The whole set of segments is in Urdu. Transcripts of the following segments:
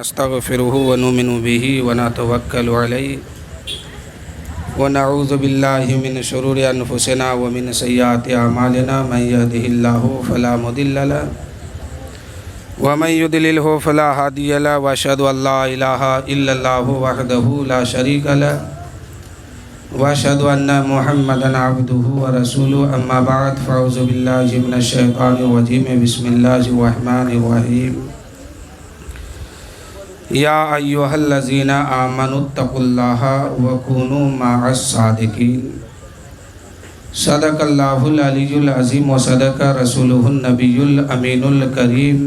نستغفره ونؤمن به ونتوكل عليه ونعوذ بالله من شرور أنفسنا ومن سيئات أعمالنا من يهده الله فلا مضل له ومن يضلله فلا هادي له وأشهد أن لا إله إلا الله وحده لا شريك له وأشهد أن محمدا عبده ورسوله أما بعد فأعوذ بالله من الشيطان الرجيم بسم الله الرحمن الرحيم یا ایھا الذین آمنوا اتقوا اللہ وکونوا مع الصادقین صدق اللہ العلی العظیم وصدق رسولہ النبی الامین الکریم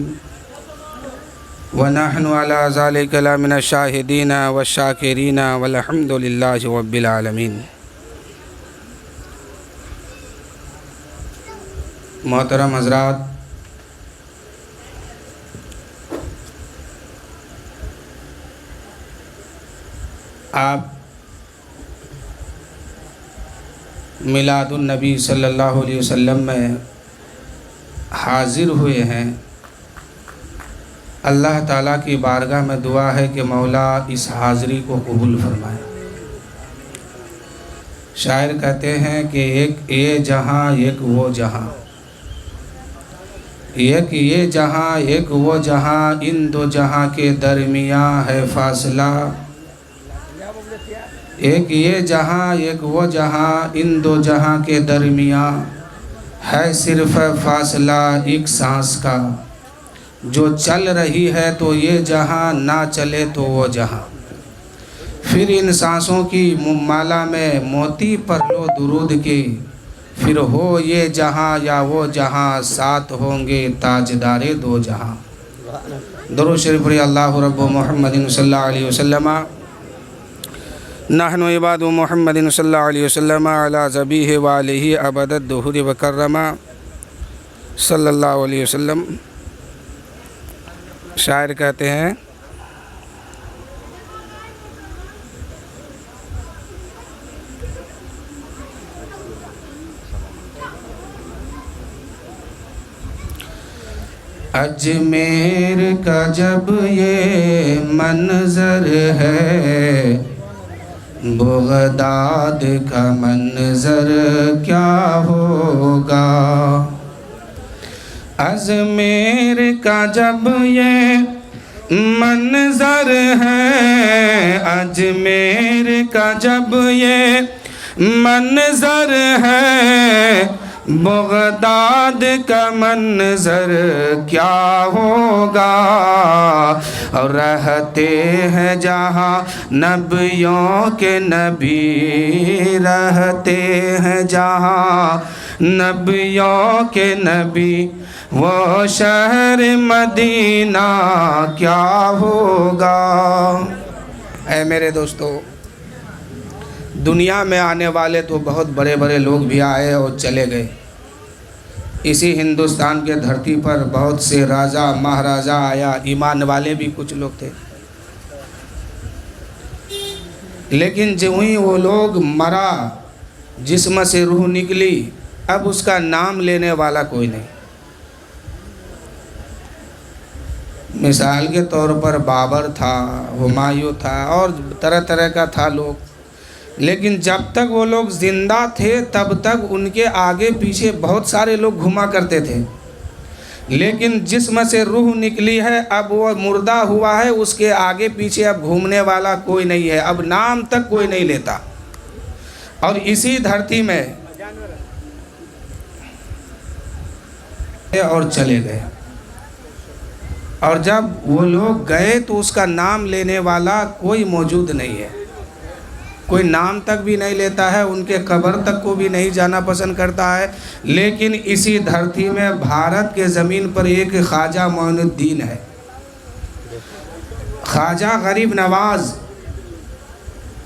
ونحن علی ذلک لمن الشاہدین والشاکرین والحمد للہ رب العالمین۔ محترم حضرات، آپ میلاد النبی صلی اللہ علیہ وسلم میں حاضر ہوئے ہیں۔ اللہ تعالیٰ کی بارگاہ میں دعا ہے کہ مولا اس حاضری کو قبول فرمائے۔ شاعر کہتے ہیں کہ ایک یہ جہاں ایک وہ جہاں، ایک یہ جہاں ایک وہ جہاں، ان دو جہاں کے درمیان ہے فاصلہ۔ ایک یہ جہاں ایک وہ جہاں، ان دو جہاں کے درمیان ہے صرف فاصلہ ایک سانس کا۔ جو چل رہی ہے تو یہ جہاں، نہ چلے تو وہ جہاں۔ پھر ان سانسوں کی مالا میں موتی پر لو درود کی، پھر ہو یہ جہاں یا وہ جہاں، ساتھ ہوں گے تاجدار دو جہاں۔ درود شریف پڑھیے۔ اللہ رب محمد صلی اللہ علیہ وسلم نحن عباد محمد صلی اللہ علیہ وسلم علی ذبیہ وآلہ ابد الدہور وکرما صلی اللہ علیہ وسلم۔ شاعر کہتے ہیں اجمیر کا جب یہ منظر ہے، بغداد کا منظر کیا ہوگا۔ اجمیر کا جب یہ منظر ہے، اجمیر کا جب یہ منظر ہے، بغداد کا منظر کیا ہوگا۔ اور رہتے ہیں جہاں نبیوں کے نبی، رہتے ہیں جہاں نبیوں کے نبی، وہ شہر مدینہ کیا ہوگا۔ اے میرے دوستو، دنیا میں آنے والے تو بہت بڑے بڑے لوگ بھی آئے اور چلے گئے۔ اسی ہندوستان کے دھرتی پر بہت سے راجہ مہاراجہ آیا، ایمان والے بھی کچھ لوگ تھے، لیکن جو ہی وہ لوگ مرا، جسم سے روح نکلی، اب اس کا نام لینے والا کوئی نہیں۔ مثال کے طور پر بابر تھا، ہمایوں تھا، اور طرح طرح کا تھا لوگ، لیکن جب تک وہ لوگ زندہ تھے تب تک ان کے آگے پیچھے بہت سارے لوگ گھوما کرتے تھے، لیکن جسم سے روح نکلی ہے، اب وہ مردہ ہوا ہے، اس کے آگے پیچھے اب گھومنے والا کوئی نہیں ہے، اب نام تک کوئی نہیں لیتا۔ اور اسی دھرتی میں اور چلے گئے، اور جب وہ لوگ گئے تو اس کا نام لینے والا کوئی موجود نہیں ہے، کوئی نام تک بھی نہیں لیتا ہے، ان کے قبر تک کو بھی نہیں جانا پسند کرتا ہے۔ لیکن اسی دھرتی میں بھارت کے زمین پر ایک خواجہ معین الدین ہے، خواجہ غریب نواز،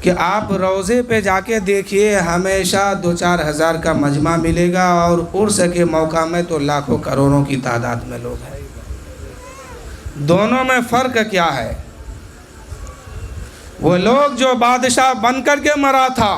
کہ آپ روضے پہ جا کے دیکھیے، ہمیشہ 2-4 ہزار کا مجمع ملے گا، اور عرس کے موقع میں تو لاکھوں کروڑوں کی تعداد میں لوگ ہیں۔ دونوں میں فرق کیا ہے؟ وہ لوگ جو بادشاہ بن کر کے مرا تھا،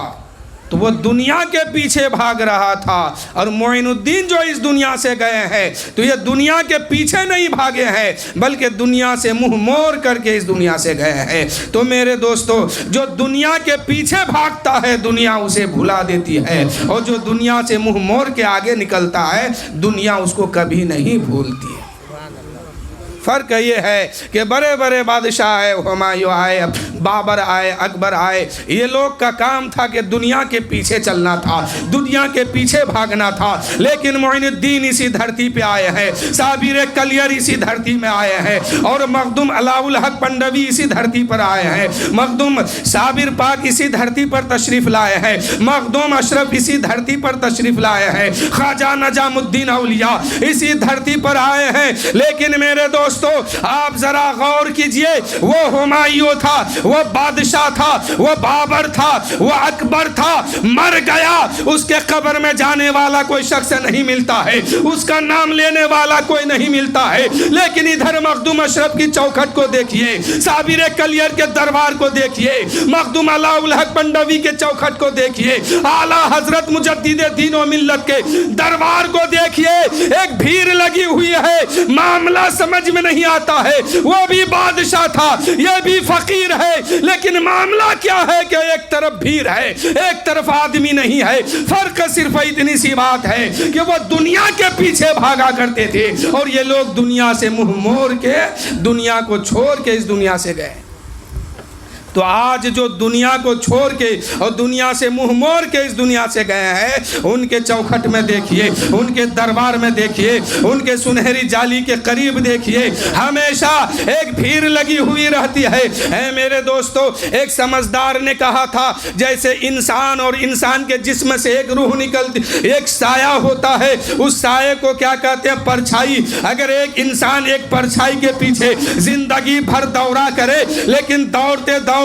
تو وہ دنیا کے پیچھے بھاگ رہا تھا. اور معین الدین جو اس دنیا سے گئے ہیں تو یہ دنیا کے پیچھے نہیں بھاگے ہیں بلکہ دنیا سے منہ موڑ کر کے اس دنیا سے گئے ہیں. تو میرے دوستو جو دنیا کے پیچھے بھاگتا ہے دنیا اسے بھلا دیتی ہے، اور جو دنیا سے منہ موڑ کے آگے نکلتا ہے دنیا اس کو کبھی نہیں بھولتی ہے. فرق یہ ہے کہ بڑے بڑے بادشاہ آئے، ہمایوں آئے، بابر آئے، اکبر آئے، یہ لوگ کا کام تھا کہ دنیا کے پیچھے چلنا تھا، دنیا کے پیچھے بھاگنا تھا. لیکن معین الدین اسی دھرتی پہ آئے ہیں، صابر کلیر اسی دھرتی میں آئے ہیں، اور مخدوم علاء الحق پنڈوی اسی دھرتی پر آئے ہیں، مخدوم صابر پاک اسی دھرتی پر تشریف لائے ہیں، مخدوم اشرف اسی دھرتی پر تشریف لائے ہیں، خواجہ نجام الدین اولیاء اسی دھرتی پر آئے ہیں. لیکن میرے دوستو آپ ذرا غور کیجئے، وہ ہمایوں تھا، وہ بادشاہ تھا، وہ بابر تھا، وہ اکبر تھا، مر گیا، اس کے قبر میں جانے والا کوئی شخص نہیں ملتا ہے، اس کا نام لینے والا کوئی نہیں ملتا ہے. لیکن ادھر مخدوم اشرف کی چوکھٹ کو دیکھیے، صابر کلیر کے دربار کو دیکھیے، مخدوم علاء الحق پنڈوی کے چوکھٹ کو دیکھیے، اعلیٰ حضرت مجدد دین و ملت کے دربار کو دیکھیے. ایک بھیڑ لگی ہوئی ہے، معاملہ سمجھ میں نہیں آتا ہے. وہ بھی بادشاہ تھا، یہ بھی فقیر ہے، لیکن معاملہ کیا ہے کہ ایک طرف بھیڑ ہے، ایک طرف آدمی نہیں ہے. فرق صرف اتنی سی بات ہے کہ وہ دنیا کے پیچھے بھاگا کرتے تھے اور یہ لوگ دنیا سے منہ موڑ کے دنیا کو چھوڑ کے اس دنیا سے گئے. تو آج جو دنیا کو چھوڑ کے اور دنیا سے منہ موڑ کے اس دنیا سے گئے ہیں ان کے چوکھٹ میں دیکھیے، ان کے دربار میں دیکھیے، ان کے سنہری جالی کے قریب دیکھیے، ہمیشہ ایک بھیڑ لگی ہوئی رہتی ہے. اے میرے دوستو، ایک سمجھدار نے کہا تھا جیسے انسان اور انسان کے جسم سے ایک روح نکلتی، ایک سایہ ہوتا ہے، اس سایہ کو کیا کہتے ہیں؟ پرچھائی. اگر ایک انسان ایک پرچھائی کے پیچھے زندگی بھر دورہ کرے لیکن دوڑتے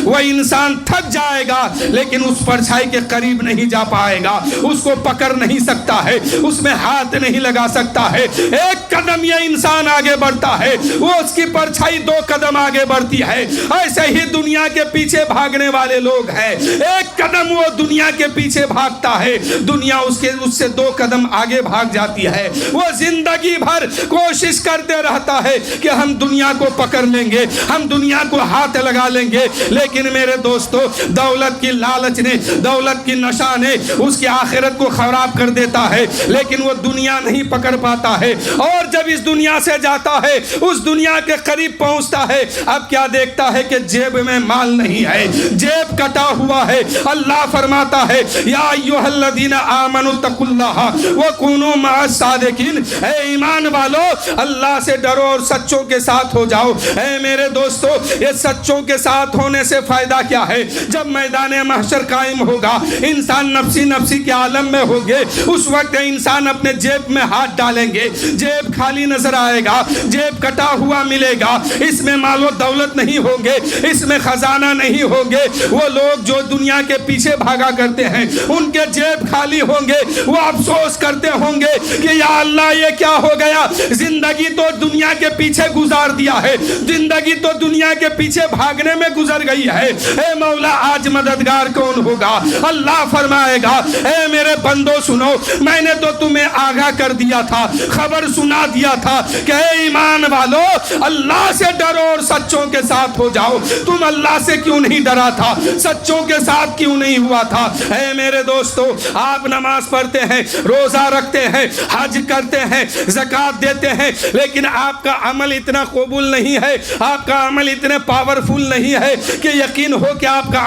وہ انسان تھک جائے گا لیکن اس پرچھائی کے قریب نہیں جا پائے گا، اس کو پکڑ نہیں سکتا ہے، اس میں ہاتھ نہیں لگا سکتا ہے. ایک قدم یہ انسان آگے بڑھتا ہے وہ اس کی پرچھائی 2 قدم آگے بڑھتی ہے. ایسے ہی دنیا کے پیچھے بھاگنے والے لوگ ہیں، ایک قدم وہ دنیا کے پیچھے بھاگتا ہے، دنیا اس سے 2 قدم آگے بھاگ جاتی ہے. وہ زندگی بھر کوشش کرتے رہتا ہے کہ ہم دنیا کو پکڑ لیں گے، ہم دنیا کو ہاتھ لگا لیں گے. لیکن میرے دوستو دولت کی لالچ نے، دولت کی نشہ نے اس کی آخرت کو خراب کر دیتا ہے، لیکن وہ دنیا نہیں پکڑ پاتا ہے. اور جب اس دنیا سے جاتا ہے، اس دنیا کے قریب پہنچتا ہے، اب کیا دیکھتا ہے کہ جیب میں مال نہیں ہے، جیب کٹا ہوا ہے. اللہ فرماتا ہے یا ایھا الذین آمنوا اتقوا اللہ وکونوا مع الصادقین، اے ایمان والو اللہ سے ڈرو اور سچوں کے ساتھ ہو جاؤ. اے میرے دوستو یہ سچوں کے ساتھ ہونے سے فائدہ کیا ہے؟ جب میدان محشر قائم ہوگا، انسان نفسی نفسی کے عالم میں ہوگے، اس وقت انسان اپنے جیب میں ہاتھ ڈالیں گے، جیب خالی نظر آئے گا، جیب کٹا ہوا ملے گا، اس میں مال و دولت نہیں ہوں گے، اس میں خزانہ نہیں ہوں گے. وہ لوگ جو دنیا کے پیچھے بھاگا کرتے ہیں ان کے جیب خالی ہوں گے، وہ افسوس کرتے ہوں گے کہ یا اللہ یہ کیا ہو گیا، زندگی تو دنیا کے پیچھے گزار دیا ہے، زندگی تو دنیا کے پیچھے بھاگنے میں گزر گئی ہے. اے مولا آج مددگار کون ہوگا؟ اللہ فرمائے گا اے میرے بندو سنو، میں نے تو تمہیں آگاہ کر دیا تھا، خبر سنا دیا تھا کہ اے ایمان والو اللہ سے ڈرو اور سچوں کے ساتھ ہو جاؤ. تم اللہ سے کیوں نہیں ڈرا تھا؟ سچوں کے ساتھ کیوں نہیں ہوا تھا؟ اے میرے دوستو آپ نماز پڑھتے ہیں، روزہ رکھتے ہیں، حج کرتے ہیں، زکوٰۃ دیتے ہیں، لیکن آپ کا عمل اتنا قبول نہیں ہے، آپ کا عمل اتنے پاورفل نہیں ہے کہ یقین ہو کہ آپ کا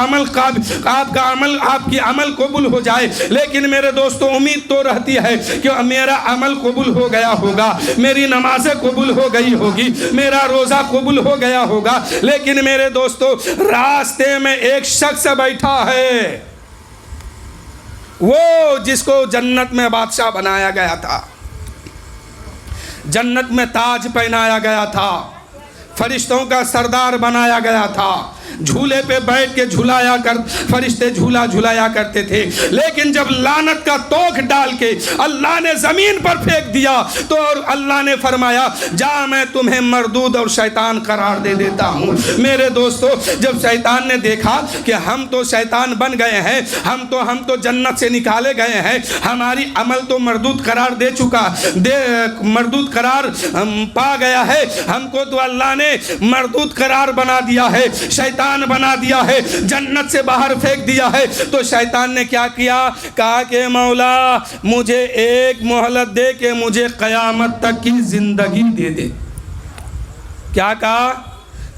عمل قبول ہو جائے. لیکن میرے دوستو امید تو رہتی ہے کہ میرا عمل قبول ہو گیا ہوگا، میری نمازیں قبول ہو گئی ہوگی، میرا روزہ قبول ہو گیا ہوگا. لیکن میرے دوستو راستے میں ایک شخص بیٹھا ہے، وہ جس کو جنت میں بادشاہ بنایا گیا تھا، جنت میں تاج پہنایا گیا تھا، فرشتوں کا سردار بنایا گیا تھا، جھولے پہ بیٹھ کے فرشتے جھولا جھلایا کرتے تھے، لیکن جب لعنت کا توک ڈال کے اللہ نے زمین پر پھینک دیا تو اللہ نے فرمایا جا میں تمہیں مردود اور شیطان قرار دے دیتا ہوں۔ میرے دوستو، جب شیطان نے دیکھا کہ ہم تو شیطان بن گئے ہیں، ہم تو جنت سے نکالے گئے ہیں، ہماری عمل تو مردود قرار مردود قرار پا گیا ہے، ہم کو تو اللہ نے مردود قرار بنا دیا ہے، شیطان بنا دیا ہے، جنت سے باہر پھینک دیا ہے۔ تو شیطان نے کیا کیا؟ کہا کہ مولا مجھے ایک مہلت دے کہ مجھے قیامت تک کی زندگی دے دے۔ کیا کہا؟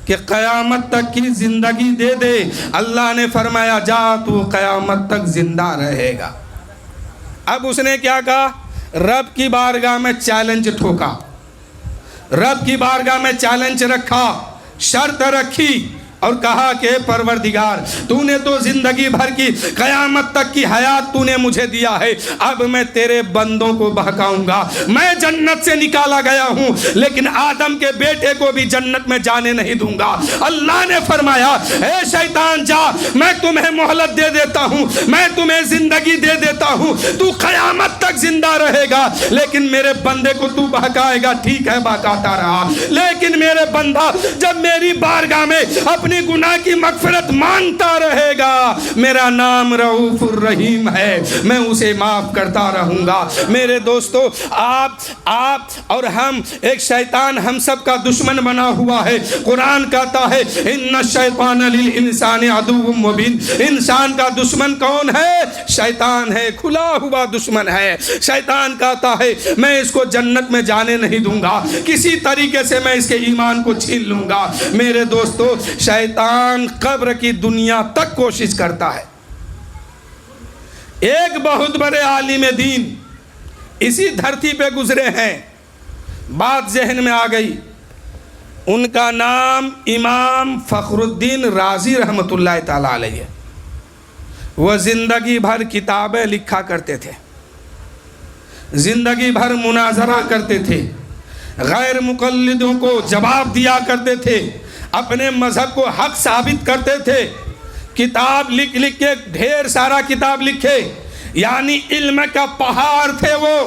کہ قیامت تک کی زندگی دے دے۔ اللہ نے فرمایا جا تو قیامت تک زندہ رہے گا۔ اب اس نے کیا کہا؟ رب کی بارگاہ میں چیلنج ٹھوکا، رب کی بارگاہ میں چیلنج رکھا، شرط رکھی اور کہا کہ پروردگار تو نے تو زندگی بھر کی قیامت تک کی حیات تو نے مجھے دیا ہے، اب میں تیرے بندوں کو بہکاؤں گا۔ میں جنت سے نکالا گیا ہوں لیکن آدم کے بیٹے کو بھی جنت میں جانے نہیں دوں گا۔ اللہ نے فرمایا اے شیطان جا، میں تمہیں مہلت دے دیتا ہوں، میں تمہیں زندگی دے دیتا ہوں، تو قیامت تک زندہ رہے گا لیکن میرے بندے کو تو بہکائے گا۔ ٹھیک ہے بہکاتا رہا، لیکن میرے بندہ جب میری بارگاہ میں اپنی گناہ کی مغفرت مانگتا رہے گا، میرا نام رؤوف الرحیم ہے، میں اسے معاف کرتا رہوں گا۔ میرے دوستو، آپ اور ہم، ایک شیطان ہم سب کا دشمن بنا ہوا ہے۔ قرآن کہتا ہے ان الشیطان للانسان عدو مبین۔ انسان کا دشمن کون ہے؟ شیطان ہے، کھلا ہوا دشمن ہے۔ شیطان کہتا ہے میں اس کو جنت میں جانے نہیں دوں گا، کسی طریقے سے میں اس کے ایمان کو چھین لوں گا۔ میرے دوستو، شیطان قبر کی دنیا تک کوشش کرتا ہے۔ ایک بہت بڑے عالم دین اسی دھرتی پہ گزرے ہیں، بات ذہن میں آ گئی، ان کا نام امام فخر الدین رازی رحمۃ اللہ تعالی علیہ۔ وہ زندگی بھر کتابیں لکھا کرتے تھے، زندگی بھر مناظرہ کرتے تھے، غیر مقلدوں کو جواب دیا کرتے تھے، اپنے مذہب کو حق ثابت کرتے تھے، کتاب لکھ لکھ کے ڈھیر سارا کتاب لکھے، یعنی علم کا پہاڑ تھے وہ۔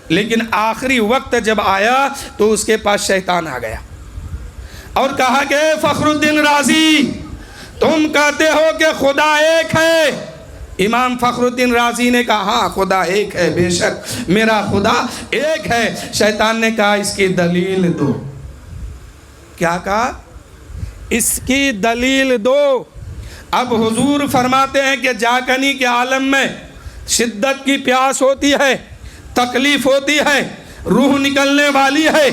لیکن آخری وقت جب آیا تو اس کے پاس شیطان آ گیا اور کہا کہ فخر الدین رازی تم کہتے ہو کہ خدا ایک ہے۔ امام فخر الدین رازی نے کہا ہاں خدا ایک ہے، بے شک میرا خدا ایک ہے۔ شیطان نے کہا اس کی دلیل دو۔ کیا کہا؟ اس کی دلیل دو۔ اب حضور فرماتے ہیں کہ جاکنی کے عالم میں شدت کی پیاس ہوتی ہے، تکلیف ہوتی ہے، روح نکلنے والی ہے،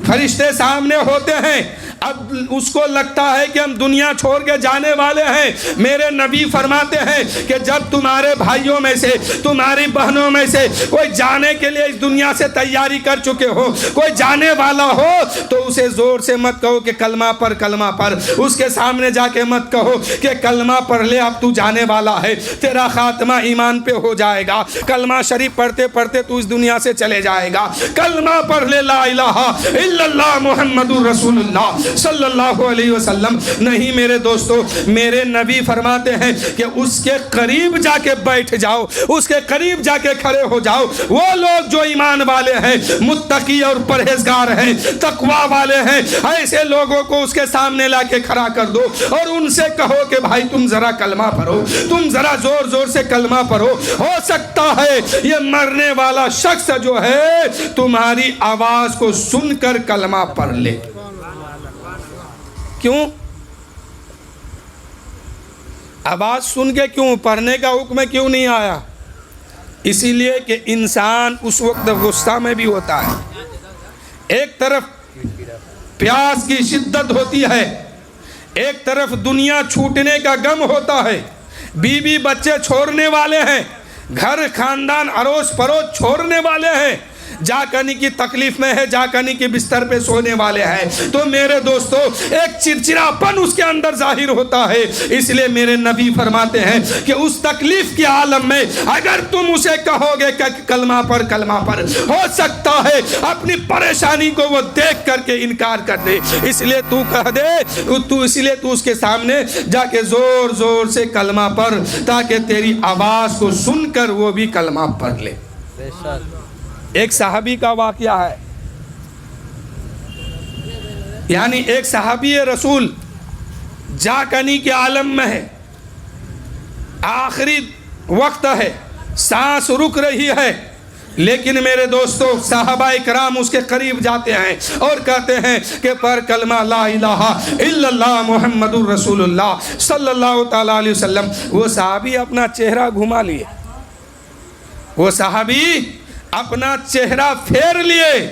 فرشتے سامنے ہوتے ہیں، اب اس کو لگتا ہے کہ ہم دنیا چھوڑ کے جانے والے ہیں۔ میرے نبی فرماتے ہیں کہ جب تمہارے بھائیوں میں سے، تمہاری بہنوں میں سے کوئی جانے کے لیے اس دنیا سے تیاری کر چکے ہو، کوئی جانے والا ہو، تو اسے زور سے مت کہو کہ کلمہ پڑھ کلمہ پڑھ، اس کے سامنے جا کے مت کہو کہ کلمہ پڑھ لے اب تو جانے والا ہے، تیرا خاتمہ ایمان پہ ہو جائے گا، کلمہ شریف پڑھتے پڑھتے تو اس دنیا سے چلے جائے گا، کلمہ پڑھ لے لا الہ الا اللہ محمد رسول اللہ صلی اللہ علیہ وسلم۔ نہیں میرے دوستو، میرے نبی فرماتے ہیں کہ اس کے قریب جا کے بیٹھ جاؤ، اس کے قریب جا کے کھڑے ہو جاؤ، وہ لوگ جو ایمان والے ہیں، متقی اور پرہیزگار ہیں، تقوی والے ہیں، ایسے لوگوں کو اس کے سامنے لا کے کھڑا کر دو اور ان سے کہو کہ بھائی تم ذرا کلمہ پڑھو، تم ذرا زور زور سے کلمہ پڑھو، ہو سکتا ہے یہ مرنے والا شخص جو ہے تمہاری آواز کو سن کر کلمہ پڑھ لے۔ کیوں؟ آواز سن کے کیوں؟ پڑھنے کا حکم کیوں نہیں آیا؟ اسی لیے کہ انسان اس وقت غصہ میں بھی ہوتا ہے، ایک طرف پیاس کی شدت ہوتی ہے، ایک طرف دنیا چھوٹنے کا غم ہوتا ہے، بیوی بچے چھوڑنے والے ہیں، گھر خاندان اڑوس پڑوس چھوڑنے والے ہیں، جاکنی کی تکلیف میں ہے، جاکنی کے بستر پہ سونے والے ہیں، تو میرے دوستو ایک چرچراپن اس کے اندر ظاہر ہوتا ہے۔ اس لیے میرے نبی فرماتے ہیں کہ اس تکلیف کے عالم میں اگر تم اسے کہو گے کہ کلمہ پر کلمہ پر، ہو سکتا ہے اپنی پریشانی کو وہ دیکھ کر کے انکار کر دے، اس لیے تو کہہ دے، اس لیے تو اس کے سامنے جا کے زور زور سے کلمہ پڑھ، تاکہ تیری آواز کو سن کر وہ بھی کلمہ پڑھ لے۔ ایک صحابی کا واقعہ ہے، یعنی ایک صحابی رسول جاکنی کے عالم میں ہے، آخری وقت ہے، سانس رک رہی ہے، لیکن میرے دوستو صحابہ کرام اس کے قریب جاتے ہیں اور کہتے ہیں کہ پر کلمہ لا الہ الا اللہ محمد الرسول اللہ صلی اللہ تعالیٰ علیہ وسلم۔ وہ صحابی اپنا چہرہ گھما لیے، وہ صحابی اپنا چہرہ پھیر لیے۔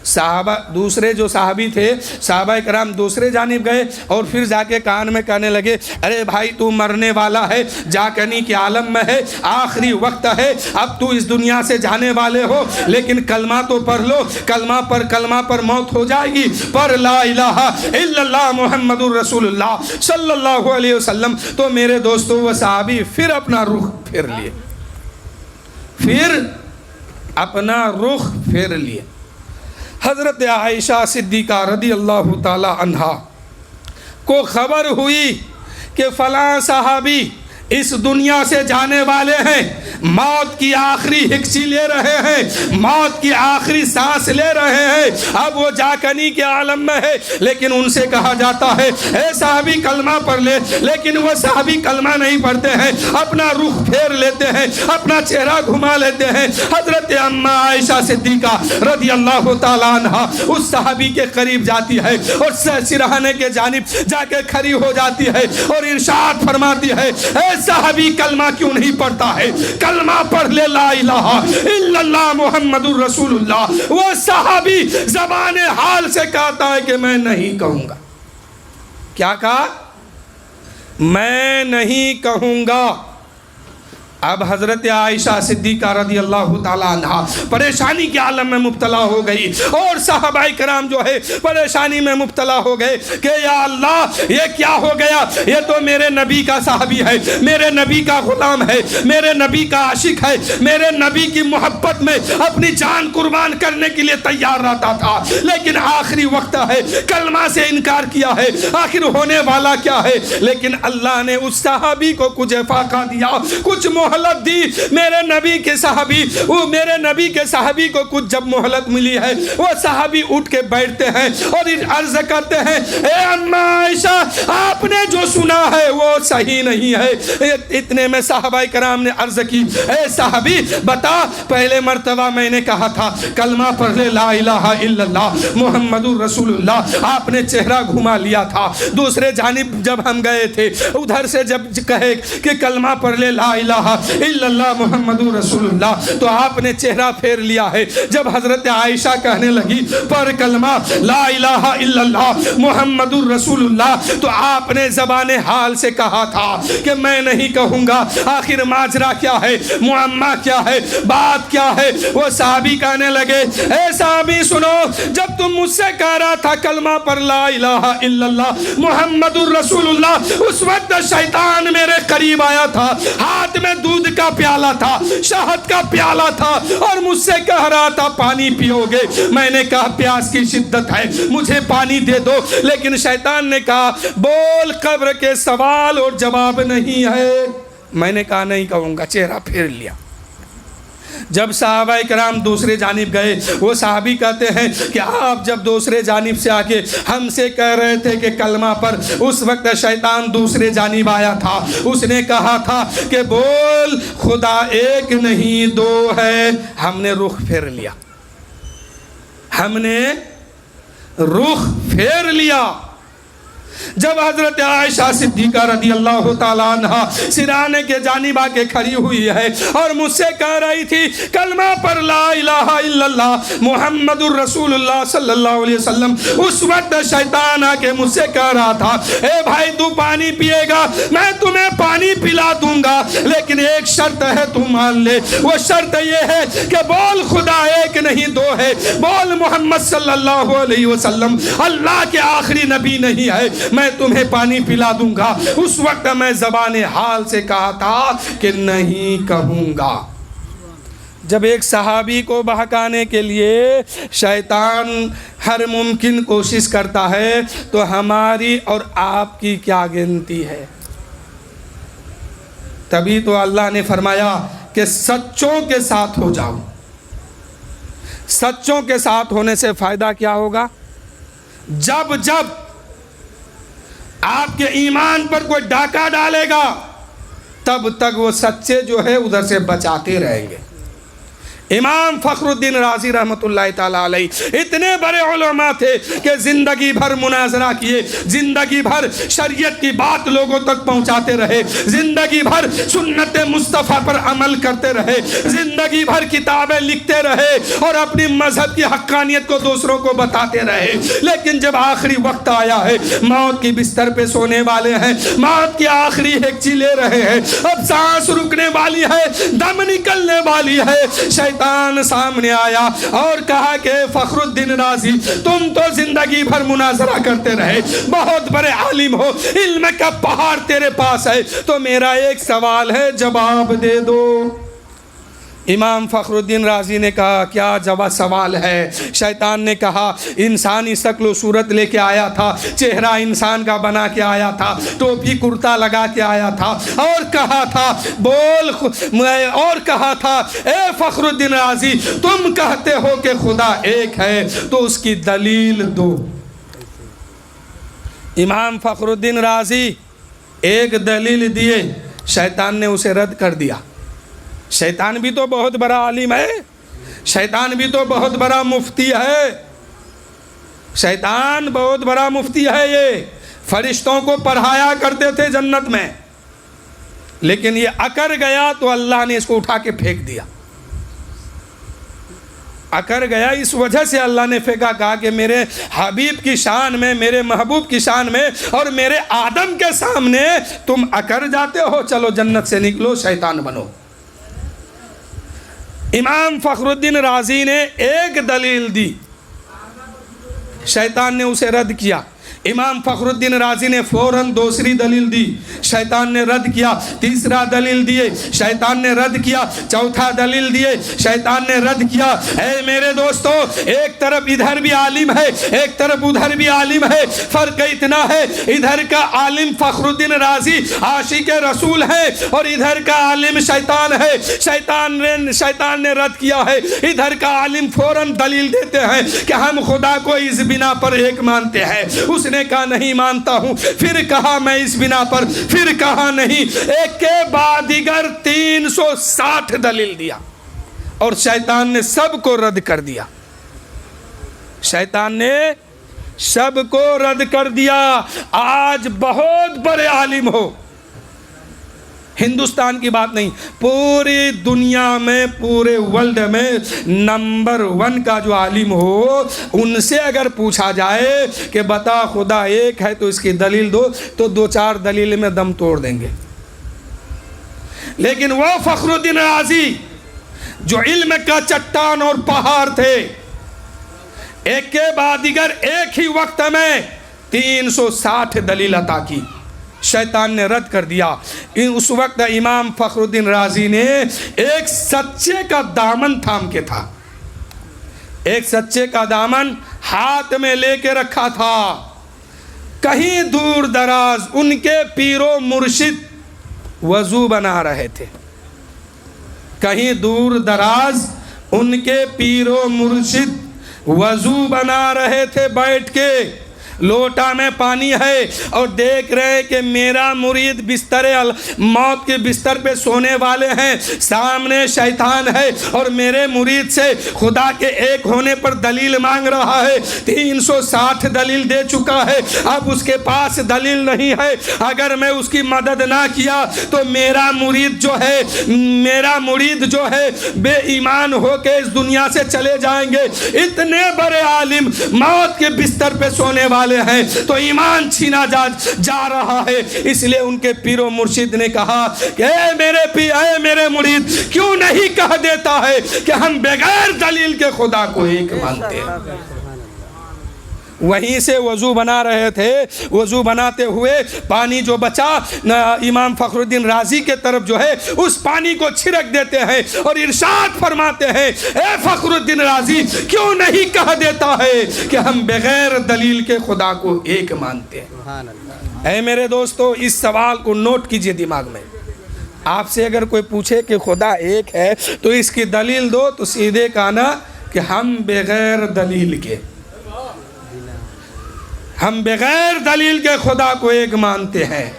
صحابہ دوسرے جو صحابی تھے، صحابہ کرام دوسرے جانب گئے اور پھر جا کے کان میں کہنے لگے، ارے بھائی تو مرنے والا ہے، جاکنی کے عالم میں ہے، آخری وقت ہے، اب تو اس دنیا سے جانے والے ہو، لیکن کلمہ تو پڑھ لو، کلمہ پر موت ہو جائے گی، پر لا الہ الا اللہ محمد الرسول اللہ صلی اللہ علیہ وسلم۔ تو میرے دوستو وہ صحابی پھر اپنا رخ پھیر لیے، پھر اپنا رخ پھیر لیے۔ حضرت عائشہ صدیقہ رضی اللہ تعالی عنہا کو خبر ہوئی کہ فلاں صحابی اس دنیا سے جانے والے ہیں، موت کی آخری ہکسی لے رہے ہیں، موت کی آخری سانس لے رہے ہیں، اب وہ جاکنی کے عالم میں ہے، لیکن ان سے کہا جاتا ہے اے صحابی کلمہ پڑھ لے، لیکن وہ صحابی کلمہ نہیں پڑھتے ہیں، اپنا رخ پھیر لیتے ہیں، اپنا چہرہ گھما لیتے ہیں۔ حضرت اماں عائشہ صدیقہ رضی اللہ تعالیٰ عنہ اس صحابی کے قریب جاتی ہے اور سرہانے کے جانب جا کے کھڑی ہو جاتی ہے اور ارشاد فرماتی ہے، اے صحابی کلمہ کیوں نہیں پڑھتا ہے؟ کلمہ پڑھ لے، لا الہ الا اللہ محمد الرسول اللہ۔ وہ صحابی زبان حال سے کہتا ہے کہ میں نہیں کہوں گا۔ کیا کہا؟ میں نہیں کہوں گا۔ اب حضرت عائشہ صدیقہ رضی اللہ تعالیٰ عنہ پریشانی کے عالم میں مبتلا ہو گئی، اور صحابہ کرام جو ہے پریشانی میں مبتلا ہو گئے کہ یا اللہ یہ کیا ہو گیا، یہ تو میرے نبی کا صحابی ہے، میرے نبی کا غلام ہے، میرے نبی کا عاشق ہے، میرے نبی کی محبت میں اپنی جان قربان کرنے کے لیے تیار رہتا تھا، لیکن آخری وقت ہے، کلمہ سے انکار کیا ہے، آخر ہونے والا کیا ہے؟ لیکن اللہ نے اس صحابی کو کچھ فاقہ دیا، کچھ محلت دی۔ میرے نبی کے صحابی کو کچھ جب محلت ملی ہے، وہ صحابی اٹھ کے بیٹھتے ہیں اور عرض کرتے ہیں، اے اماں عائشہ آپ نے جو سنا ہے وہ صحیح نہیں ہے۔ اتنے میں صحابہ کرام نے عرض کی، اے صحابی بتا، پہلے مرتبہ میں نے کہا تھا کلمہ پڑھ لے، لا الہ الا اللہ محمد الرسول اللہ، آپ نے چہرہ گھما لیا تھا۔ دوسرے جانب جب ہم گئے تھے، ادھر سے جب کہے کہ کلمہ پڑھ لے، لا الہ الا اللہ محمد رسول اللہ، تو آپ نے چہرہ پھیر لیا ہے۔ جب حضرت عائشہ کہنے لگی پر کلمہ لا الہ الا اللہ محمد رسول اللہ، تو آپ نے زبان حال سے کہا تھا کہ میں نہیں کہوں گا۔ آخر ماجرا کیا ہے، معمہ کیا ہے، بات کیا ہے؟ وہ صحابی کہنے لگے، اے صحابی سنو، جب تم مجھ سے کہہ رہا تھا کلمہ پر لا الہ الا اللہ محمد رسول اللہ، اس وقت شیطان میرے قریب آیا تھا، ہاتھ میں دودھ کا پیالہ تھا، شہد کا پیالہ تھا، اور مجھ سے کہہ رہا تھا پانی پیو گے۔ میں نے کہا پیاس کی شدت ہے، مجھے پانی دے دو، لیکن شیطان نے کہا بول، قبر کے سوال اور جواب نہیں ہے۔ میں نے کہا نہیں کہوں گا، چہرہ پھیر لیا۔ جب صحابہ کرام دوسرے جانب گئے، وہ صحابی کہتے ہیں کہ آپ جب دوسرے جانب سے آکے ہم سے کہہ رہے تھے کہ کلمہ پر، اس وقت شیطان دوسرے جانب آیا تھا، اس نے کہا تھا کہ بول خدا ایک نہیں دو ہے۔ ہم نے رخ پھیر لیا، ہم نے رخ پھیر لیا۔ جب حضرت عائشہ صدیقہ رضی اللہ تعالیٰ عنہ سرانے کے جانب آ کے کھڑی ہوئی ہے اور مجھ سے کہہ رہی تھی کلمہ پر لا الہ الا اللہ محمد الرسول اللہ صلی اللہ علیہ وسلم، اس وقت شیطان آ کے مجھ سے کہہ رہا تھا اے بھائی تو پانی پیے گا، میں تمہیں پانی پلا دوں گا، لیکن ایک شرط ہے تو مان لے، وہ شرط یہ ہے کہ بول خدا ایک نہیں دو ہے، بول محمد صلی اللہ علیہ وسلم اللہ کے آخری نبی نہیں ہے، میں تمہیں پانی پلا دوں گا۔ اس وقت میں زبان حال سے کہا تھا کہ نہیں کہوں گا۔ جب ایک صحابی کو بہکانے کے لیے شیطان ہر ممکن کوشش کرتا ہے تو ہماری اور آپ کی کیا گنتی ہے؟ تبھی تو اللہ نے فرمایا کہ سچوں کے ساتھ ہو جاؤ۔ سچوں کے ساتھ ہونے سے فائدہ کیا ہوگا؟ جب آپ کے ایمان پر کوئی ڈاکہ ڈالے گا تب تک وہ سچے جو ہے ادھر سے بچاتے رہیں گے۔ امام فخر الدین رازی رحمت اللہ تعالیٰ علیہ اتنے بڑے علماء تھے کہ زندگی بھر مناظرہ کیے، زندگی بھر شریعت کی بات لوگوں تک پہنچاتے رہے، زندگی بھر سنت مصطفیٰ پر عمل کرتے رہے، زندگی بھر کتابیں لکھتے رہے اور اپنی مذہب کی حقانیت کو دوسروں کو بتاتے رہے، لیکن جب آخری وقت آیا ہے، موت کی بستر پہ سونے والے ہیں، موت کی آخری ہیکچی لے رہے ہیں، اب سانس رکنے والی ہے، دم نکلنے والی ہے، شیطان سامنے آیا اور کہا کہ فخر الدین رازی تم تو زندگی بھر مناظرہ کرتے رہے، بہت بڑے عالم ہو، علم کا پہاڑ تیرے پاس ہے، تو میرا ایک سوال ہے جواب دے دو۔ امام فخر الدین رازی نے کہا کیا جواب سوال ہے؟ شیطان نے کہا انسانی شکل و صورت لے کے آیا تھا، چہرہ انسان کا بنا کے آیا تھا، ٹوپی کرتا لگا کے آیا تھا اور کہا تھا بول، اور کہا تھا اے فخر الدین رازی تم کہتے ہو کہ خدا ایک ہے تو اس کی دلیل دو۔ امام فخر الدین رازی ایک دلیل دیے، شیطان نے اسے رد کر دیا۔ شیطان بھی تو بہت بڑا عالم ہے، شیطان بھی تو بہت بڑا مفتی ہے، شیطان بہت بڑا مفتی ہے، یہ فرشتوں کو پڑھایا کرتے تھے جنت میں، لیکن یہ اکڑ گیا تو اللہ نے اس کو اٹھا کے پھینک دیا۔ اکڑ گیا اس وجہ سے اللہ نے پھینکا، کہا کہ میرے حبیب کی شان میں، میرے محبوب کی شان میں اور میرے آدم کے سامنے تم اکڑ جاتے ہو، چلو جنت سے نکلو، شیطان بنو۔ امام فخر الدین رازی نے ایک دلیل دی، شیطان نے اسے رد کیا۔ امام فخر الدین رازی نے فوراً دوسری دلیل دی، شیطان نے رد کیا، تیسرا دلیل دیے، شیطان نے رد کیا، چوتھا دلیل دیے، شیطان نے رد کیا۔ اے میرے دوستو، ایک طرف ادھر بھی عالم ہے، ایک طرف ادھر بھی عالم ہے، فرق اتنا ہے ادھر کا عالم فخر الدین رازی عاشق رسول ہے اور ادھر کا عالم شیطان ہے، شیطان نے رد کیا ہے، ادھر کا عالم فوراً دلیل دیتے ہیں کہ ہم خدا کو اس بنا پر ایک مانتے ہیں، اس نے کہا نہیں مانتا ہوں، پھر کہا میں اس بنا پر، پھر کہا نہیں، ایک کے بعد دیگر 360 دلیل دیا اور شیطان نے سب کو رد کر دیا۔ شیطان نے سب کو رد کر دیا۔ آج بہت بڑے عالم ہو، ہندوستان کی بات نہیں، پوری دنیا میں، پورے ورلڈ میں نمبر 1 کا جو عالم ہو، ان سے اگر پوچھا جائے کہ بتا خدا ایک ہے تو اس کی دلیل دو، تو 2-4 دلیل میں دم توڑ دیں گے۔ لیکن وہ فخر الدین رازی جو علم کا چٹان اور پہاڑ تھے، ایک کے بعد دیگر ایک ہی وقت میں 360 دلیل عطا کی، شیطان نے رد کر دیا۔ اس وقت امام فخر الدین رازی نے ایک سچے کا دامن تھام کے تھا، ایک سچے کا دامن ہاتھ میں لے کے رکھا تھا۔ کہیں دور دراز ان کے پیر و مرشد وضو بنا رہے تھے، کہیں دور دراز ان کے پیر و مرشد وضو بنا رہے تھے بیٹھ کے، لوٹا میں پانی ہے اور دیکھ رہے ہیں کہ میرا مرید بستر موت کے بستر پہ سونے والے ہیں، سامنے شیطان ہے اور میرے مرید سے خدا کے ایک ہونے پر دلیل مانگ رہا ہے، 360 دلیل دے چکا ہے، اب اس کے پاس دلیل نہیں ہے، اگر میں اس کی مدد نہ کیا تو میرا مرید جو ہے بے ایمان ہو کے اس دنیا سے چلے جائیں گے۔ اتنے بڑے عالم موت کے بستر پہ سونے والے ہیں تو ایمان چھینا جا رہا ہے، اس لیے ان کے پیر و مرشد نے کہا کہ اے میرے مرید کیوں نہیں کہہ دیتا ہے کہ ہم بغیر دلیل کے خدا کو ایک مانتے ہیں۔ وہیں سے وضو بنا رہے تھے، وضو بناتے ہوئے پانی جو بچا امام فخر الدین رازی کے طرف جو ہے اس پانی کو چھڑک دیتے ہیں اور ارشاد فرماتے ہیں اے فخر الدین رازی کیوں نہیں کہہ دیتا ہے کہ ہم بغیر دلیل کے خدا کو ایک مانتے ہیں۔ اے میرے دوستو، اس سوال کو نوٹ کیجئے دماغ میں، آپ سے اگر کوئی پوچھے کہ خدا ایک ہے تو اس کی دلیل دو تو سیدھے کہنا کہ ہم بغیر دلیل کے خدا کو ایک مانتے ہیں۔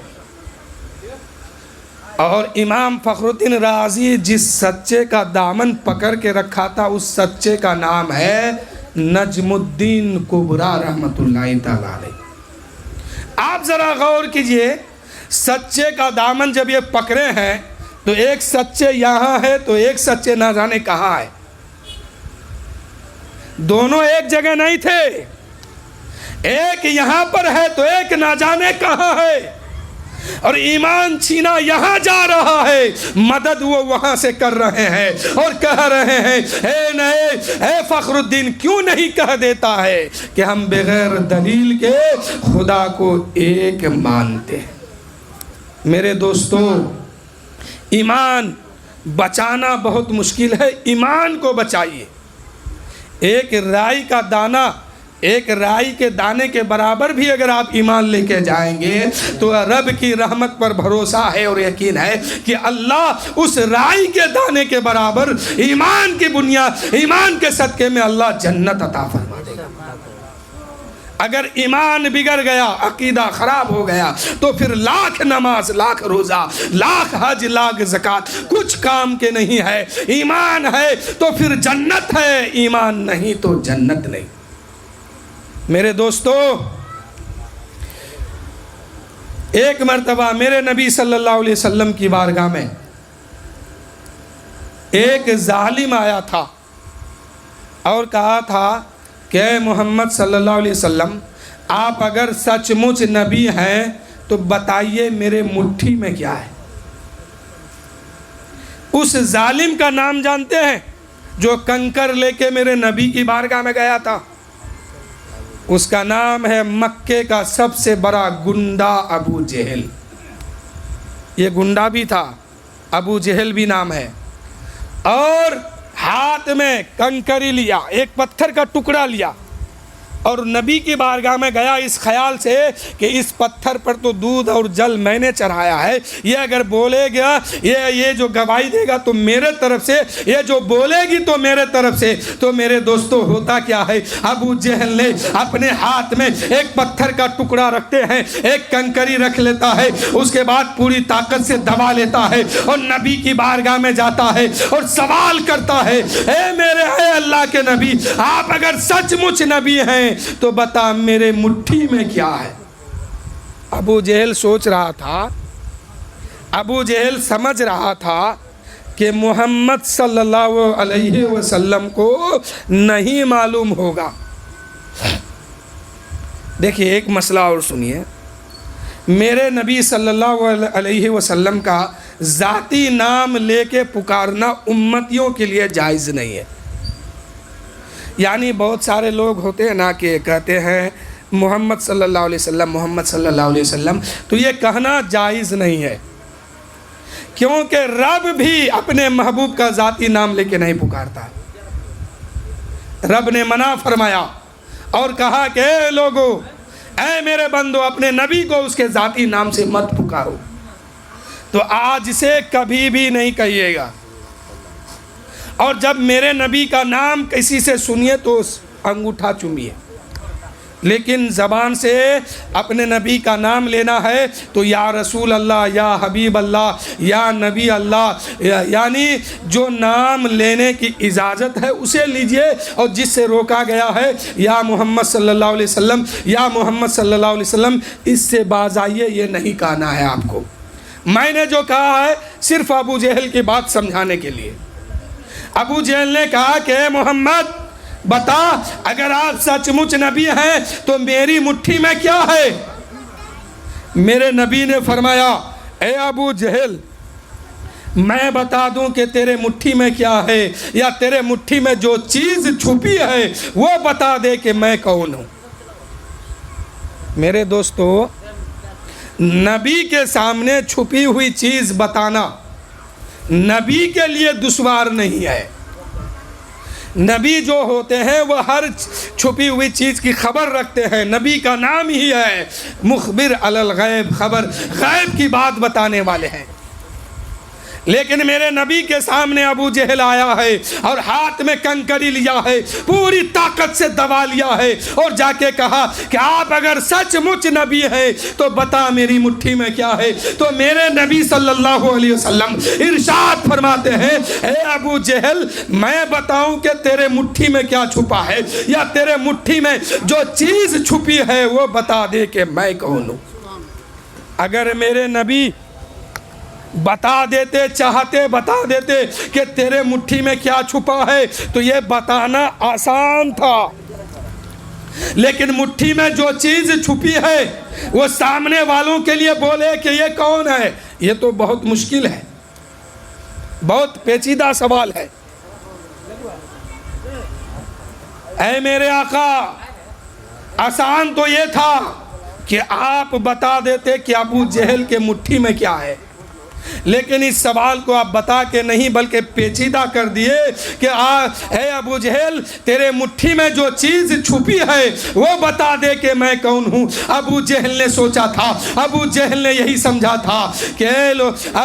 اور امام فخر الدین رازی جس سچے کا دامن پکڑ کے رکھا تھا اس سچے کا نام ہے نجم الدین کبریٰ رحمت اللہ تعالی علیہ۔ آپ ذرا غور کیجئے، سچے کا دامن جب یہ پکڑے ہیں تو ایک سچے یہاں ہے تو ایک سچے نہ جانے کہاں ہے، دونوں ایک جگہ نہیں تھے، ایک یہاں پر ہے تو ایک نہ جانے کہاں ہے، اور ایمان چھینا یہاں جا رہا ہے، مدد وہ وہاں سے کر رہے ہیں اور کہہ رہے ہیں اے فخر الدین کیوں نہیں کہہ دیتا ہے کہ ہم بغیر دلیل کے خدا کو ایک مانتے ہیں۔ میرے دوستو، ایمان بچانا بہت مشکل ہے، ایمان کو بچائیے۔ ایک رائی کا دانہ، ایک رائی کے دانے کے برابر بھی اگر آپ ایمان لے کے جائیں گے تو رب کی رحمت پر بھروسہ ہے اور یقین ہے کہ اللہ اس رائی کے دانے کے برابر ایمان کی بنیاد، ایمان کے صدقے میں اللہ جنت عطا فرما دے گا۔ اگر ایمان بگڑ گیا، عقیدہ خراب ہو گیا تو پھر لاکھ نماز، لاکھ روزہ، لاکھ حج، لاکھ زکوٰۃ کچھ کام کے نہیں ہے۔ ایمان ہے تو پھر جنت ہے، ایمان نہیں تو جنت نہیں۔ میرے دوستو، ایک مرتبہ میرے نبی صلی اللہ علیہ وسلم کی بارگاہ میں ایک ظالم آیا تھا اور کہا تھا کہ محمد صلی اللہ علیہ وسلم آپ اگر سچ مچ نبی ہیں تو بتائیے میرے مٹھی میں کیا ہے۔ اس ظالم کا نام جانتے ہیں جو کنکر لے کے میرے نبی کی بارگاہ میں گیا تھا؟ اس کا نام ہے مکے کا سب سے بڑا گنڈا ابو جہل۔ یہ گنڈا بھی تھا، ابو جہل بھی نام ہے، اور ہاتھ میں کنکری لیا، ایک پتھر کا ٹکڑا لیا اور نبی کی بارگاہ میں گیا اس خیال سے کہ اس پتھر پر تو دودھ اور جل میں نے چڑھایا ہے، یہ اگر بولے گا، یہ جو گواہی دے گا تو میرے طرف سے، یہ جو بولے گی تو میرے طرف سے۔ تو میرے دوستو ہوتا کیا ہے، ابو جہل نے اپنے ہاتھ میں ایک پتھر کا ٹکڑا رکھتے ہیں، ایک کنکری رکھ لیتا ہے، اس کے بعد پوری طاقت سے دبا لیتا ہے اور نبی کی بارگاہ میں جاتا ہے اور سوال کرتا ہے اے اللہ کے نبی، آپ اگر سچ مچ نبی ہیں تو بتا میرے مٹھی میں کیا ہے۔ ابو جہل سوچ رہا تھا، ابو جہل سمجھ رہا تھا کہ محمد صلی اللہ علیہ وسلم کو نہیں معلوم ہوگا۔ دیکھیے ایک مسئلہ اور سنیے، میرے نبی صلی اللہ علیہ وسلم کا ذاتی نام لے کے پکارنا امتیوں کے لیے جائز نہیں ہے۔ یعنی بہت سارے لوگ ہوتے ہیں نا کہ کہتے ہیں محمد صلی اللہ علیہ وسلم، محمد صلی اللہ علیہ وسلم، تو یہ کہنا جائز نہیں ہے، کیونکہ رب بھی اپنے محبوب کا ذاتی نام لے کے نہیں پکارتا۔ رب نے منع فرمایا اور کہا کہ اے لوگو، اے میرے بندو، اپنے نبی کو اس کے ذاتی نام سے مت پکارو۔ تو آج سے کبھی بھی نہیں کہیے گا، اور جب میرے نبی کا نام کسی سے سنیے تو انگوٹھا چومیے، لیکن زبان سے اپنے نبی کا نام لینا ہے تو یا رسول اللہ، یا حبیب اللہ، یا نبی اللہ، یعنی جو نام لینے کی اجازت ہے اسے لیجئے، اور جس سے روکا گیا ہے یا محمد صلی اللہ علیہ وسلم، یا محمد صلی اللہ علیہ وسلم، اس سے باز آئیے، یہ نہیں کہنا ہے آپ کو۔ میں نے جو کہا ہے صرف ابو جہل کی بات سمجھانے کے لیے۔ ابو جہل نے کہا کہ اے محمد بتا، اگر آپ سچ مچ نبی ہیں تو میری مٹھی میں کیا ہے؟ میرے نبی نے فرمایا اے ابو جہل، میں بتا دوں کہ تیرے مٹھی میں کیا ہے، یا تیرے مٹھی میں جو چیز چھپی ہے وہ بتا دے کہ میں کون ہوں۔ میرے دوستو، نبی کے سامنے چھپی ہوئی چیز بتانا نبی کے لیے دشوار نہیں ہے۔ نبی جو ہوتے ہیں وہ ہر چھپی ہوئی چیز کی خبر رکھتے ہیں، نبی کا نام ہی ہے مخبر علی الغیب، خبر غیب کی بات بتانے والے ہیں۔ لیکن میرے نبی کے سامنے ابو جہل آیا ہے اور ہاتھ میں کنکری لیا ہے، پوری طاقت سے دبا لیا ہے، اور جا کے کہا کہ آپ اگر سچ مچ نبی ہیں تو بتا میری مٹھی میں کیا ہے۔ تو میرے نبی صلی اللہ علیہ وسلم ارشاد فرماتے ہیں اے ابو جہل، میں بتاؤں کہ تیرے مٹھی میں کیا چھپا ہے، یا تیرے مٹھی میں جو چیز چھپی ہے وہ بتا دے کہ میں کون ہوں۔ اگر میرے نبی بتا دیتے، چاہتے بتا دیتے کہ تیرے مٹھی میں کیا چھپا ہے تو یہ بتانا آسان تھا، لیکن مٹھی میں جو چیز چھپی ہے وہ سامنے والوں کے لیے بولے کہ یہ کون ہے، یہ تو بہت مشکل ہے، بہت پیچیدہ سوال ہے۔ اے میرے آقا، آسان تو یہ تھا کہ آپ بتا دیتے کہ ابو جہل کے مٹھی میں کیا ہے، لیکن اس سوال کو آپ بتا کے نہیں بلکہ پیچیدہ کر دیے کہ اے ابو جہل، تیرے مٹھی میں جو چیز چھپی ہے وہ بتا دے کہ میں کون ہوں۔ ابو جہل نے سوچا تھا، ابو جہل نے یہی سمجھا تھا کہ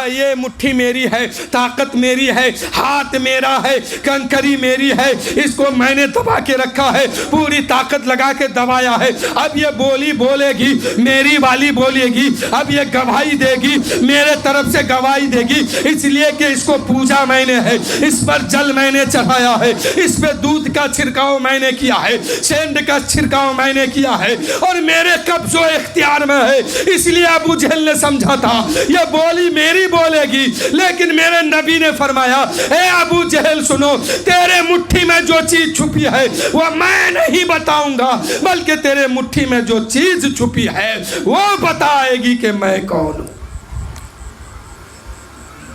یہ مٹھی میری ہے، طاقت میری ہے، ہاتھ میرا ہے، کنکری میری ہے، اس کو میں نے دبا کے رکھا ہے، پوری طاقت لگا کے دبایا ہے، اب یہ بولے گی، میری والی بولے گی، اب یہ گواہی دے گی، میرے طرف سے گواہی دے گی، اس لیے کہ اس کو پوجا میں نے ہے، اس پر جل میں نے چڑھایا ہے، اس پہ دودھ کا چھڑکاؤ میں نے کیا ہے، سینڈ کا چھڑکاؤ میں نے کیا ہے، اور میرے قبض و اختیار میں ہے۔ اس لیے ابو جہل نے سمجھا تھا یہ بولی میری بولے گی، لیکن میرے نبی نے فرمایا اے ابو جہل سنو، تیرے مٹھی میں جو چیز چھپی ہے وہ میں نہیں بتاؤں گا، بلکہ تیرے مٹھی میں جو چیز چھپی ہے وہ بتائے گی کہ میں کون ہوں۔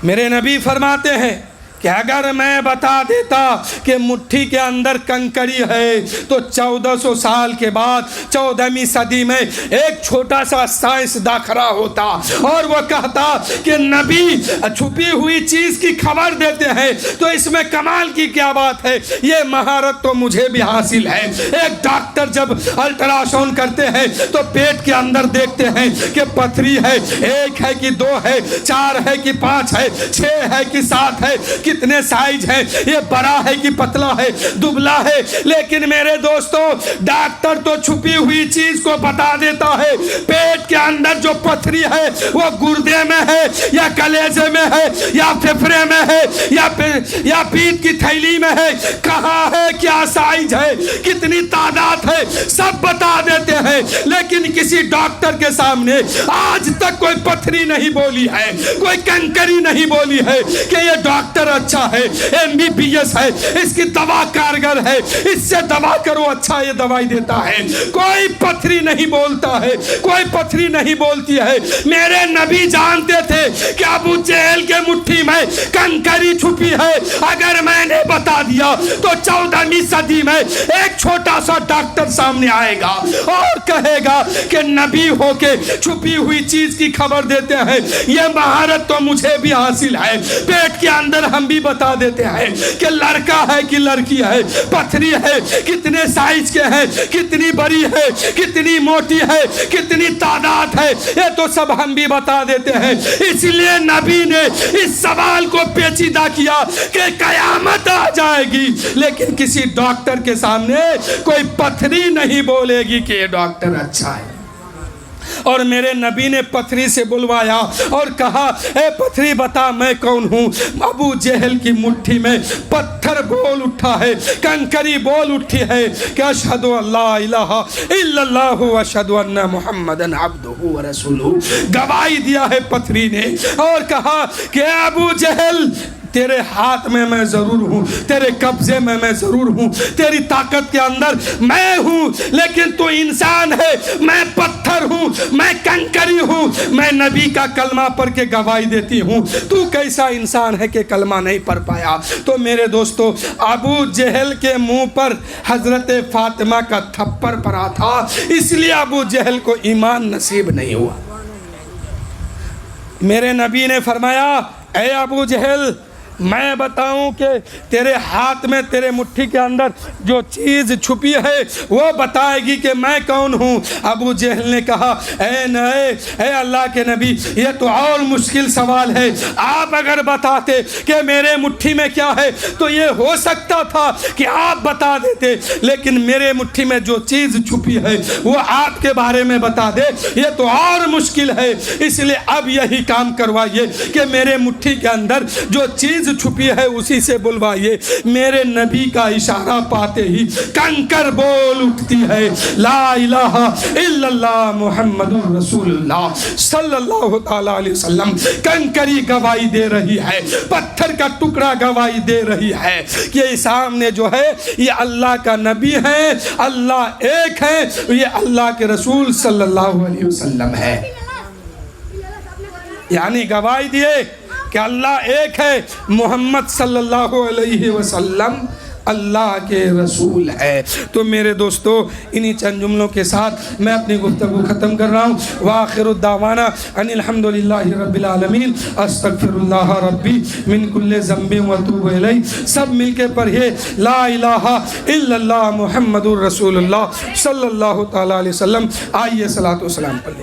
میرے نبی فرماتے ہیں کہ اگر میں بتا دیتا کہ مٹھی کے اندر کنکری ہے تو 1400 سال کے بعد 14ویں صدی میں ایک چھوٹا سا سائنسداں کھڑا ہوتا اور وہ کہتا کہ نبی چھپی ہوئی چیز کی خبر دیتے ہیں تو اس میں کمال کی کیا بات ہے، یہ مہارت تو مجھے بھی حاصل ہے۔ ایک ڈاکٹر جب الٹرا ساؤنڈ کرتے ہیں تو پیٹ کے اندر دیکھتے ہیں کہ پتھری ہے، 1 ہے کہ 2 ہے، 4 ہے کہ 5 ہے، 6 ہے کہ 7 ہے، کتنے سائز ہے، یہ بڑا ہے کہ پتلا ہے، دبلا ہے، لیکن میرے دوستو ڈاکٹر تو چھپی ہوئی چیز کو بتا دیتا ہے۔ پیٹ کے اندر جو پتھری ہے وہ گردے میں ہے یا کلیجے میں ہے یا پھپھڑے میں ہے یا پیٹ کی تھیلی میں ہے، کہاں ہے، کیا سائز ہے، کتنی تعداد ہے، سب بتا دیتے ہیں، لیکن کسی ڈاکٹر کے سامنے آج تک کوئی پتھری نہیں بولی ہے، کوئی کنکری نہیں بولی ہے کہ یہ ڈاکٹر اچھا ہے، MBBS ہے، اس کی دوا کارگر ہے، اس سے دوا کرو، اچھا یہ دوائی دیتا ہے۔ کوئی پتھری نہیں بولتا ہے، کوئی پتھری نہیں بولتی ہے۔ میرے نبی جانتے تھے کہ ابو جہل کے مٹھی میں کنکری چھپی ہے، اگر میں نے بتا دیا تو 14ویں صدی میں ایک چھوٹا سا ڈاکٹر سامنے آئے گا اور کہے گا کہ نبی ہو کے چھپی ہوئی چیز کی خبر دیتے ہیں، یہ مہارت تو مجھے بھی حاصل ہے۔ پیٹ کے اندر ہم بھی بتا دیتے ہیں کہ لڑکا ہے کہ لڑکی ہے، پتھری ہے، کتنے سائز کے ہیں، کتنی بڑی ہے، کتنی موٹی ہے، کتنی تعداد ہے، یہ تو سب ہم بھی بتا دیتے ہیں. اس لیے نبی نے اس سوال کو پیچیدہ کیا کہ قیامت آ جائے گی لیکن کسی ڈاکٹر کے سامنے کوئی پتھری نہیں بولے گی کہ یہ ڈاکٹر اچھا ہے. اور میرے نبی نے پتھری سے بلوایا اور کہا اے پتھری بتا میں کون ہوں. ابو جہل کی مٹھی میں پتھر بول اٹھا ہے, کنکری بول اٹھی ہے کہ اشہد ان لا الہ الا اللہ و اشہد ان محمدن عبدہ و رسولہ. گواہی دیا ہے پتھری نے اور کہا کہ اے ابو جہل تیرے ہاتھ میں ضرور ہوں, تیرے قبضے میں ضرور ہوں, تیری طاقت کے اندر میں ہوں, لیکن تو انسان ہے, میں پتھر ہوں, میں کنکری ہوں, میں نبی کا کلمہ پڑھ کے گواہی دیتی ہوں, تو کیسا انسان ہے کہ کلمہ نہیں پڑھ پایا. تو میرے دوستو ابو جہل کے منہ پر حضرت فاطمہ کا تھپڑ پڑا تھا, اس لیے ابو جہل کو ایمان نصیب نہیں ہوا. میرے نبی نے فرمایا اے ابو جہل میں بتاؤں کہ تیرے ہاتھ میں تیرے مٹھی کے اندر جو چیز چھپی ہے وہ بتائے گی کہ میں کون ہوں. ابو جہل نے کہا اے اللہ کے نبی یہ تو اور مشکل سوال ہے, آپ اگر بتاتے کہ میرے مٹھی میں کیا ہے تو یہ ہو سکتا تھا کہ آپ بتا دیتے, لیکن میرے مٹھی میں جو چیز چھپی ہے وہ آپ کے بارے میں بتا دے یہ تو اور مشکل ہے. اس لیے اب یہی کام کروائیے کہ میرے مٹھی کے اندر جو چیز چھپی ہے اسی سے بلوائیے. میرے نبی کا اشارہ پاتے ہی کنکر بول اٹھتی ہے لا الہ الا اللہ محمد رسول اللہ صلی اللہ تعالی علیہ وسلم. کنکری گواہی دے رہی ہے, پتھر کا ٹکڑا گواہی دے رہی ہے کہ سامنے جو ہے یہ اللہ کا نبی ہے, اللہ ایک ہے, یہ اللہ کے رسول صلی اللہ علیہ وسلم ہے. یعنی گواہی دیے کہ اللہ ایک ہے, محمد صلی اللہ علیہ وسلم اللہ کے رسول ہے. تو میرے دوستو انہی چند جملوں کے ساتھ میں اپنی گفتگو ختم کر رہا ہوں. وآخر الدعوانا ان الحمدللہ رب العالمین استغفر اللہ ربی من کل ذنب واتوب الیہ. سب مل کے پڑھیے لا الہ الا اللہ محمد الرسول اللہ صلی اللہ تعالی علیہ وسلم. آئیے صلاۃ و سلام پڑھیے.